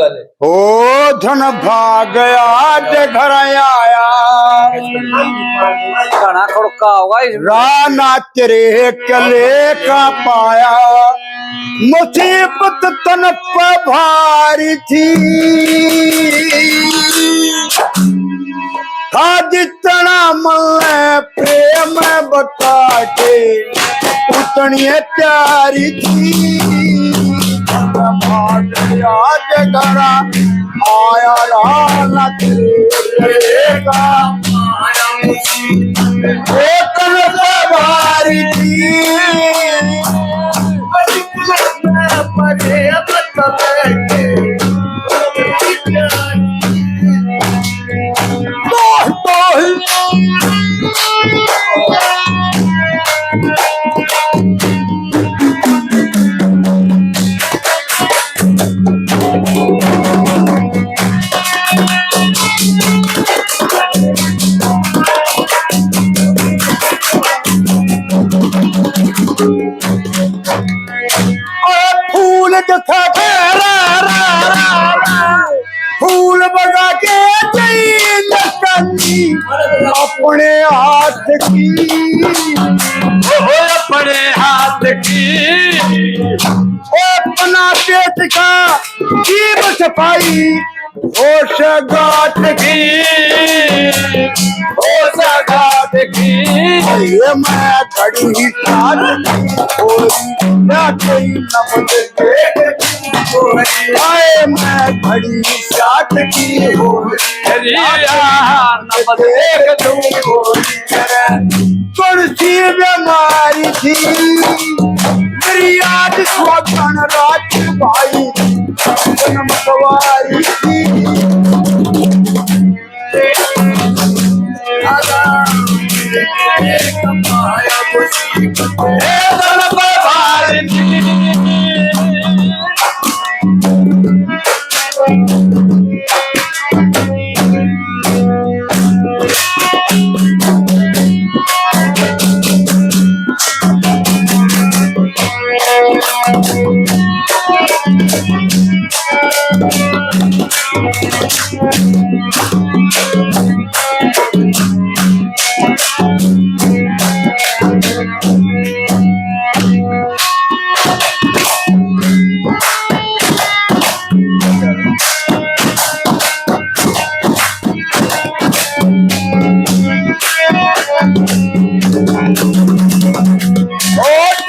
ओ धन भाग आज घर आया घना खड़का होगा इस राना तेरे कले का पाया मुसीबत तन पर भारी थी था जितना मन प्रेम बता के उतनी प्यारी थी आज घर आया राना तेरे का तन पर भारी थी फूल जथा फूल बगा के अपने हाथ की अपने हाथ की अपना पेट का जीव सफाई होश गाठ की गात की ये मैं घड़ी साथ आए मैं घड़ी साथ की हो कुर्सी बीमारी थी मेरी आज स्वप्न रात भाई जन्म सवारी थी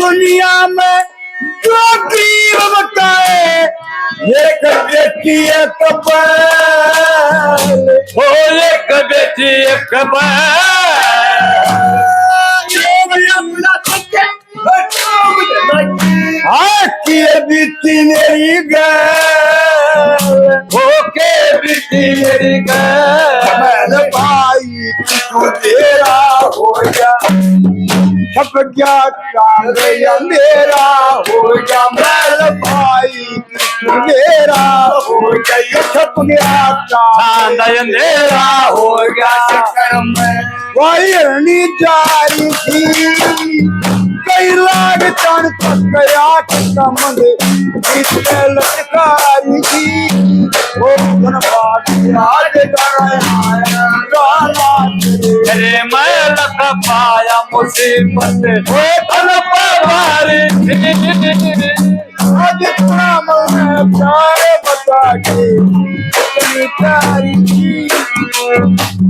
दुनिया में जो गरीब बताए एक बेटी एक बैल हो एक बेटी एक किए बीती मेरी गैल होके बेटी मेरी मैल भाई तू तेरा हो जा छप गया चांद अंधेरा हो जा मैल भाई मेरा हो गया छप गया चांद अंधेरा हो गया वही हरनी जारी थी कई लाग चढ़ तक आठ कमंद लटकारी थी ओ धनबाद आज अरे मैं लख पाया मुसीबत वो धन पर आज इतना मन प्यार बता के इतनी प्यारी थी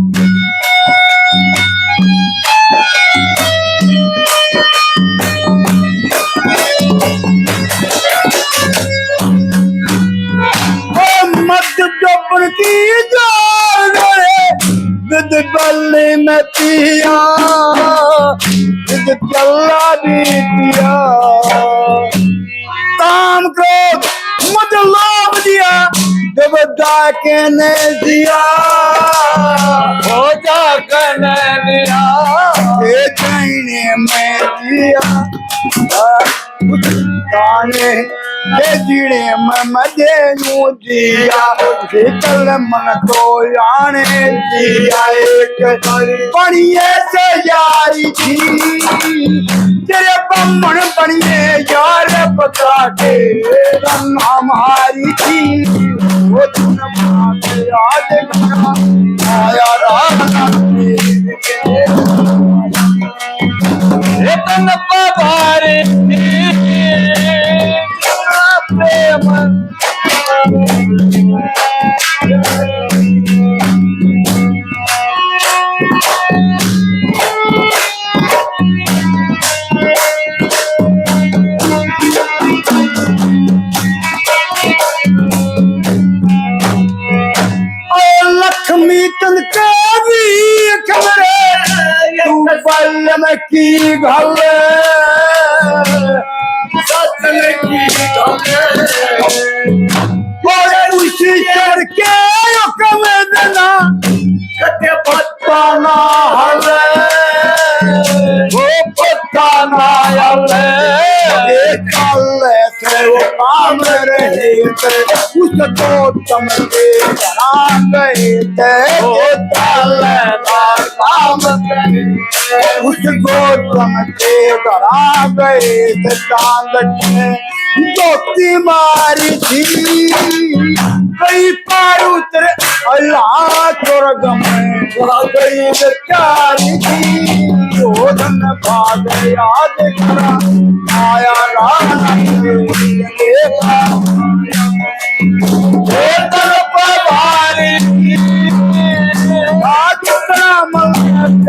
डबन की विद बल्ले में पिया विद चल्ला भी पिया काम क्रोध मत लोभ दिया जब जाके ने दिया हो जाकर लिया ये कहने में दिया गाने ये जीने में मजे नू दिया शीतल मन तो जाने दिया एक बनिए से यारी थी तेरे बम्मन बनिए यार बता के हमारी थी आया राणा पीर के तन पवारे प्रेम लक्ष्मी तन के भी खबरे तू पल में की घल सचन की और उसी चढ़ के कम देना कटे पत्ता ना हले वो पत्ता ना आवे कल से वो काम रहे थे उसको तम के बना गए थे वो ताले ना काम करे उसको तम के बना गए थे चांद के दोस्ती मारी थी कई पार उतरे अल्लाह स्वर्ग में गई बेचारी थी वो धन भाग याद करा आया राणा देखा तन पवारे आज मन